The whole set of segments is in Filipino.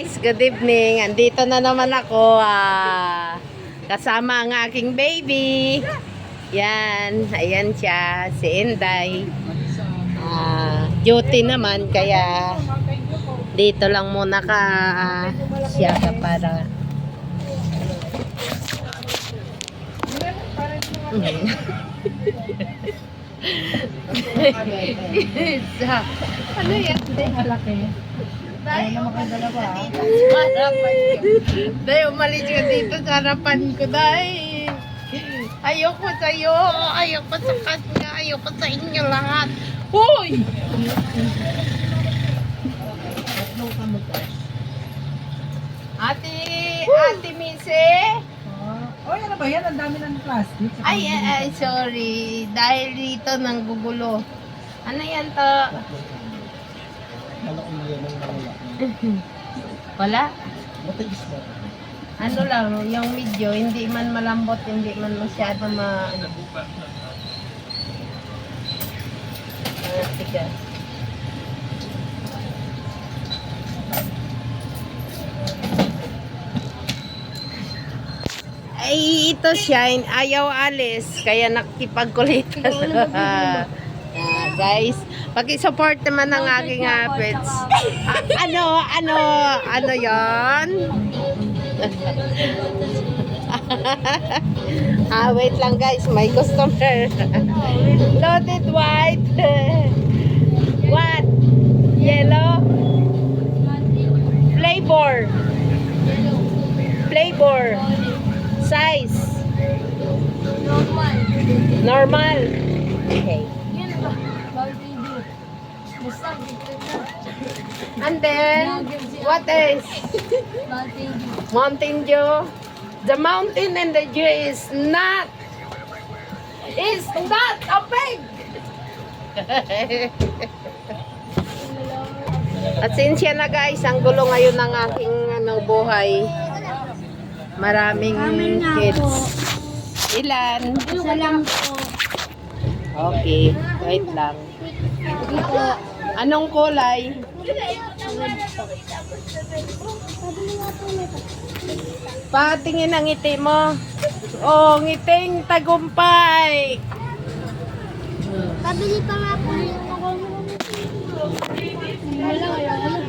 guys, good evening. Andito na naman ako kasama ang aking baby. Yan, ayan siya, si Inday. Duty naman kaya dito lang muna siya para ano yan? Malaki. Dahil umalis ka dito sa harapan ko dahil ayoko sa'yo, ayoko sa kanya, ayoko sa inyo lahat. Hoy! Ate Mise? Oh, ano ba yan? Ang dami ng plastic. Ay, sorry. Dahil dito nang gugulo. Ano yan to? Wala? Ano lang, yung medyo, hindi man malambot, hindi man masyado tigas. Ay, ito siya, ayaw alis, kaya nakikipagkulitan. Guys, pag-support naman ng aking pets. Ano yon? Wait lang guys, may customer. Loaded white. What? Yellow? Flavor. Size? Normal. Okay. And then, what is? Mountain Dew. The mountain and the dew is not a pig. At sinsya na guys, ang gulo ngayon ng aking buhay. Maraming kids. Ilan? Isa lang po. Okay, wait lang. Anong kulay? Patingin ang ngiti mo. Oh, ngiting tagumpay. Pabili pa nga po yung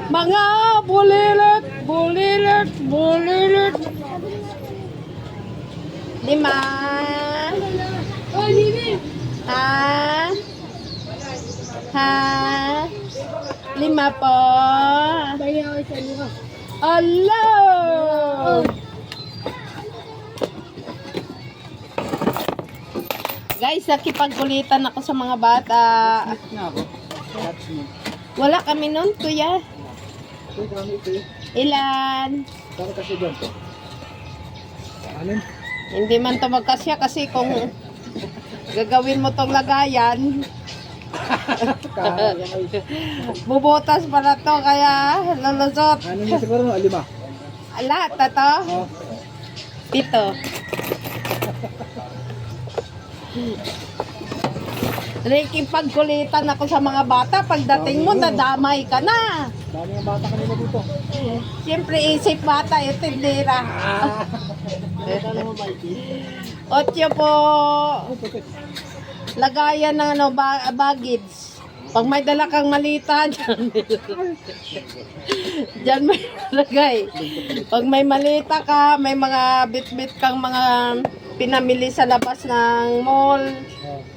Mga bulilit. 5. Oh, Bibi! Ha? 5 po. Bayaw isa nyo. Hello! Guys, nakipagkulitan ako sa mga bata. Wala kami nun, kuya. Ilan? Hindi man ito magkasya kasi kung gagawin mo tong lagayan, bubutas para to kaya lulusot. Ano na siguro? 5. Lahat na to? 7. Nakikipagkulitan ako sa mga bata. Pagdating mo, nadamay ka na. Dami ng bata kanina dito. Siyempre, isip bata, yung tindera. 8 po. Lagayan ng baggage. Pag may dala kang malita, dyan may lagay. Pag may malita ka, may mga bit-bit kang mga pinamili sa labas ng mall,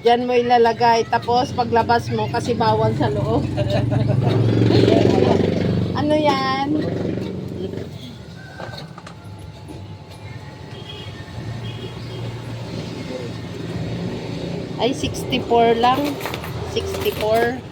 dyan mo ilalagay. Tapos paglabas mo, kasi bawal sa loob. Ano yan? Ay, 64 lang. 64.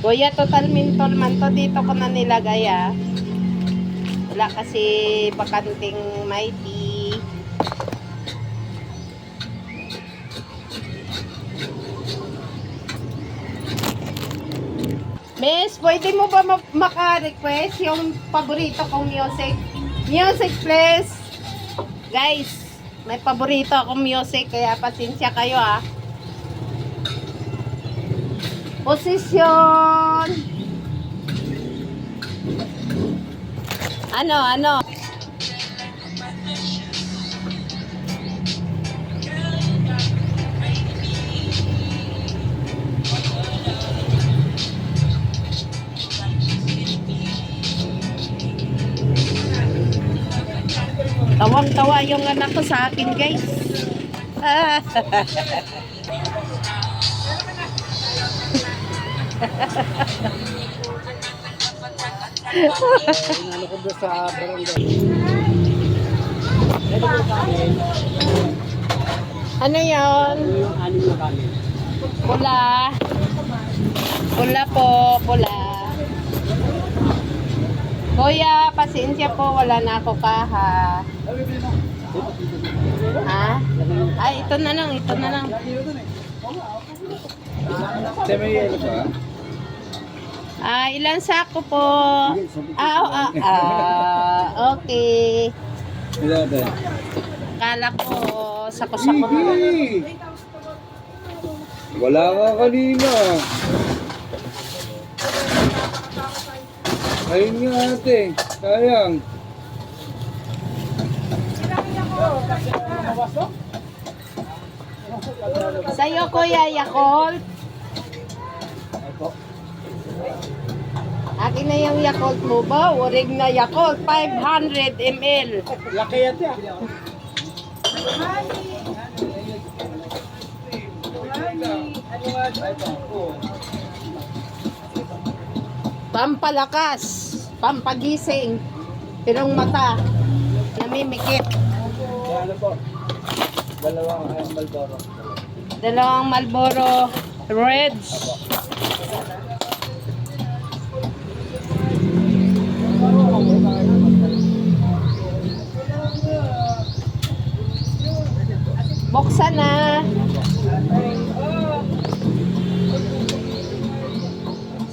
Kuya, total mintol man to. Dito ko na nilagay Wala kasi bakanting mighty. Miss, pwede mo ba maka-request yung paborito kong music? Music, please. Guys, may paborito akong music, kaya pasensya kayo ah. Posisyon. Ano? Tawang-tawa yung anak ko sa akin, guys. Ano ko doon sa barangay. Ano yun? Yung anim na kanin. Pula. Pula po, pula. Kuya, pasensya po, wala na ako kaha. Ha? Ay, ito na lang. Semi yelo ba? Ilan sako po? Okay. Ilan ba? Kala ko, sako-sako mo. Wala ka kanina. Ayun nga ate, sayang. Sa'yo, Kuya Yakult. Akin na yung Yakult mo ba? Warig na Yakult, 500 ml. Laki ate ah. Pampalakas, pampagising, pirong mata, namimikit. Ano po? Dalawang Marlboro. Dalawang Marlboro Reds. Buksan na.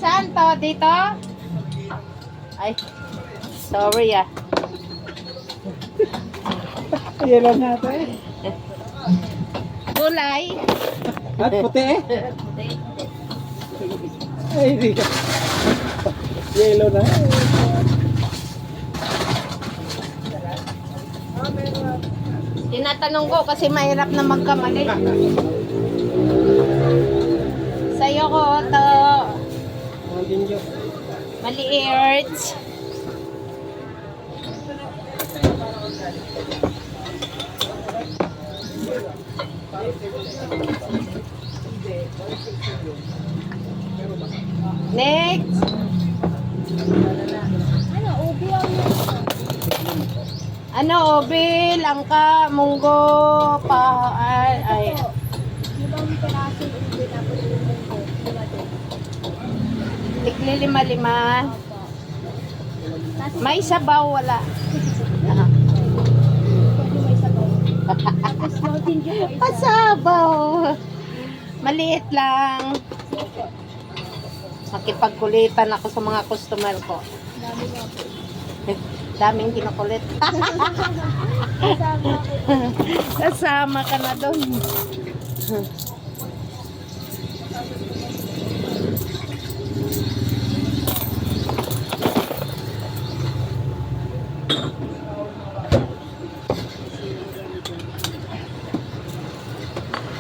Saan to? Dito? Ay, sorry ah. Yelo natin. Kulay. At puti eh? Ay, hindi ka. Yelo na. Tinatanong ko kasi mahirap na magkamali. Sa'yo ko to. Maliit. Next. Ano, obi, langka, munggo, ay. Tikli 5. May sabaw, wala. Pasabaw. Maliit lang. Makipagkulitan ako sa mga customer ko. Daming kinukulit. Kasama ka na doon.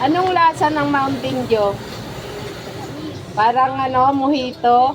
Anong lasa ng Mountain Dew? Parang mojito.